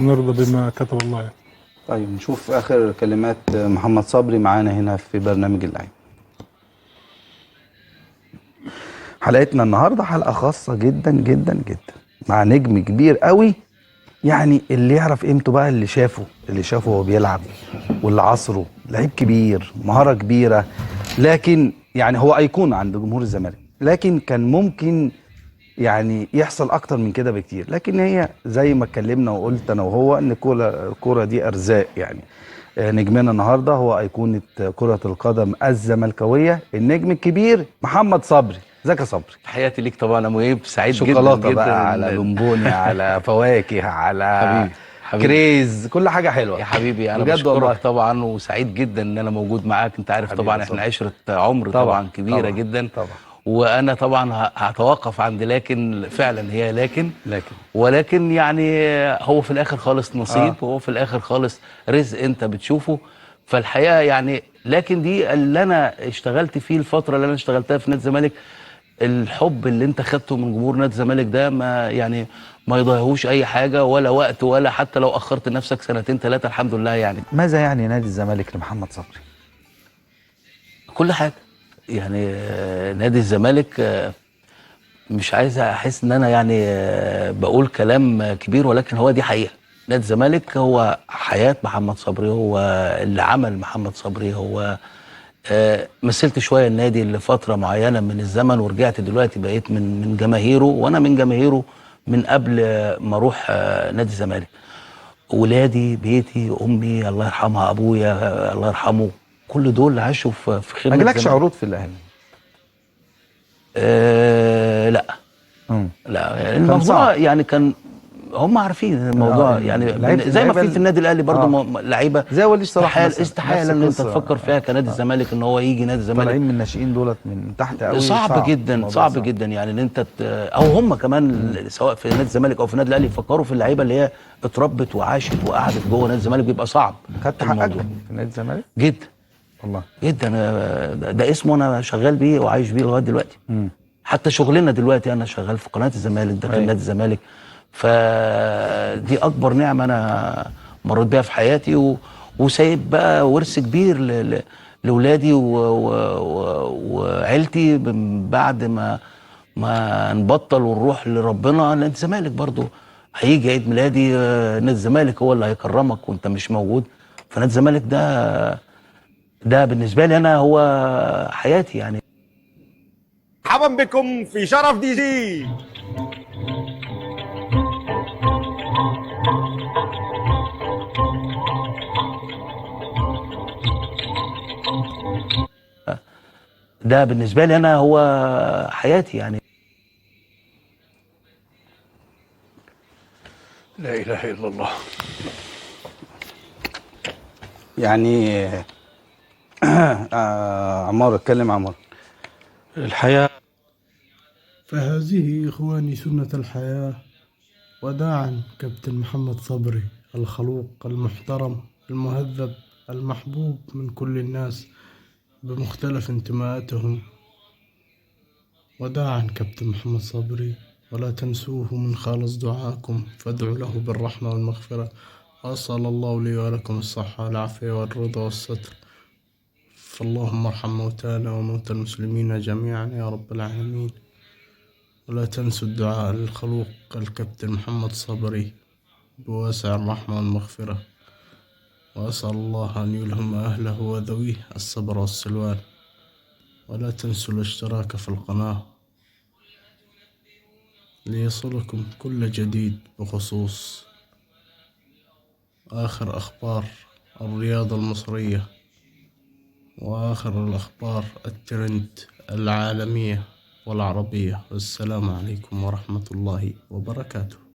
نرضى بما كتب الله يعني. طيب نشوف آخر كلمات محمد صبري معانا هنا في برنامج اللعيب. حلقتنا النهارده حلقة خاصة جدا جدا جدا مع نجم كبير قوي، يعني اللي يعرف قيمته بقى اللي شافه وهو بيلعب، واللي عصره لعيب كبير، مهارة كبيرة، لكن يعني هو أيقونة عند جمهور الزمالك، لكن كان ممكن يعني يحصل اكتر من كده بكتير، لكن هي زي ما اتكلمنا وقلت انا وهو ان الكوره دي ارزاق يعني. نجمنا النهارده هو ايقونه كره القدم الزملكاويه، النجم الكبير محمد صبري. ازيك يا صبري؟ تحياتي ليك طبعا يا مهيب، سعيد جدا شوكولاته جدا بقى على بونبوني على فواكه على حبيبي حبيبي كريز، كل حاجه حلوه يا حبيبي، انا بجد بشكرك والله. طبعا وسعيد جدا ان انا موجود معاك. انت عارف حبيبي يا طبعا احنا صبري. عشرة عمر طبعا طبعا كبيرة طبعا جدا. طبعا. وانا طبعا هتوقف عند لكن، فعلا هي لكن، لكن ولكن يعني هو في الاخر خالص نصيب، اه وهو في الاخر خالص رزق انت بتشوفه. فالحقيقه يعني لكن دي اللي انا اشتغلت فيه، الفتره اللي انا اشتغلتها في نادي الزمالك، الحب اللي انت خدته من جمهور نادي الزمالك ده ما يعني ما يضيعهوش اي حاجه ولا وقت، ولا حتى لو اخرت نفسك سنتين ثلاثه الحمد لله يعني. ماذا يعني نادي الزمالك لمحمد صبري؟ كل حاجه يعني. نادي الزمالك مش عايز احس ان انا يعني بقول كلام كبير، ولكن هو دي حقيقه. نادي الزمالك هو حياه محمد صبري، هو اللي عمل محمد صبري. هو مثلت شويه النادي لفتره معينه من الزمن، ورجعت دلوقتي بقيت من جماهيره، وانا من جماهيره من قبل ما اروح نادي الزمالك. ولادي، بيتي، امي الله يرحمها، ابويا الله يرحمه، كل دول عاشوا في ما خدمه جالكش الزمالك. عروض في الاهلي؟ لا امم لا، يعني كان صعب. الموضوع يعني كان هم عارفين الموضوع يعني لعيبه زي ما في اللعيبه النادي الاهلي برضو اه لعيبه زي وليد صلاح استحاله مثلا، نفس استحاله ان انت القصه. تفكر فيها كنادي الزمالك ان هو يجي نادي الزمالك. طالعين من الناشئين دولت من تحت قوي، صعب صعب جدا، الموضوع، صعب صعب. جدا يعني ان انت او هم كمان سواء في نادي الزمالك او في النادي الاهلي يفكروا في اللعيبه اللي هي اتربت وعاشت وقعدت جوه نادي الزمالك، بيبقى صعب خدت حقك الموضوع في نادي الزمالك جدا والله. جدا. ده اسمه انا شغال بيه وعايش بيه لغايه دلوقتي. حتى شغلنا دلوقتي انا شغال في قناه الزمالك داخل ايوه. نادي الزمالك. فدي اكبر نعمه انا مريت بيها في حياتي، وسايب بقى ورث كبير لاولادي وعيلتي بعد ما نبطل ونروح لربنا. نادي الزمالك برضو هيجي عيد ميلادي، نادي الزمالك هو اللي هيكرمك وانت مش موجود. فنادي الزمالك ده بالنسبه لي انا هو حياتي يعني. مرحبا بكم في شرف دي جي. ده بالنسبه لي انا هو حياتي يعني. لا اله الا الله. يعني عمار، اتكلم عمار. الحياة فهذه إخواني سنة الحياة. وداعا كابتن محمد صبري، الخلوق المحترم المهذب المحبوب من كل الناس بمختلف انتماءاتهم. وداعا كابتن محمد صبري، ولا تنسوه من خالص دعاكم، فادعوا له بالرحمة والمغفرة. وأسأل الله لي ولكم الصحة والعافية والرضا والستر. فاللهم ارحم موتانا وموتى المسلمين جميعا يا رب العالمين. ولا تنسوا الدعاء للخلوق الكابتن محمد صبري بواسع الرحمة والمغفرة. وأسأل الله أن يلهم أهله وذويه الصبر والسلوان. ولا تنسوا الاشتراك في القناة ليصلكم كل جديد بخصوص آخر أخبار الرياضة المصرية وآخر الأخبار الترند العالمية والعربية. والسلام عليكم ورحمة الله وبركاته.